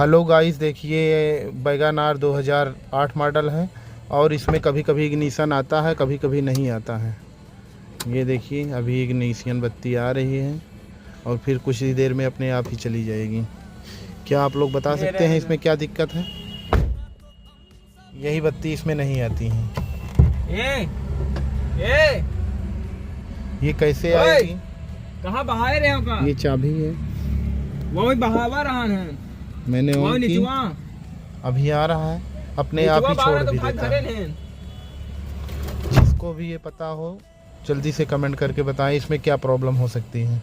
Hello guys, देखिए wagon are 2008 model है और इसमें कभी कभी इग्निशन आता है, कभी कभी नहीं आता है। ये देखिए अभी इग्निशन बत्ती आ रही है और फिर कुछ ही देर में अपने आप ही चली जाएगी। क्या आप लोग बता सकते हैं इसमें क्या दिक्कत है? यही बत्ती इसमें नहीं आती है। ये कैसे आएगी? कहाँ बहा रहे हो? का ये चाबी है, वो भी बहावा रहा है। मैंने वो ऑन की, अभी आ रहा है, अपने आप ही छोड़ भी देता है। जिसको भी ये पता हो जल्दी से कमेंट करके बताएं इसमें क्या प्रॉब्लम हो सकती है।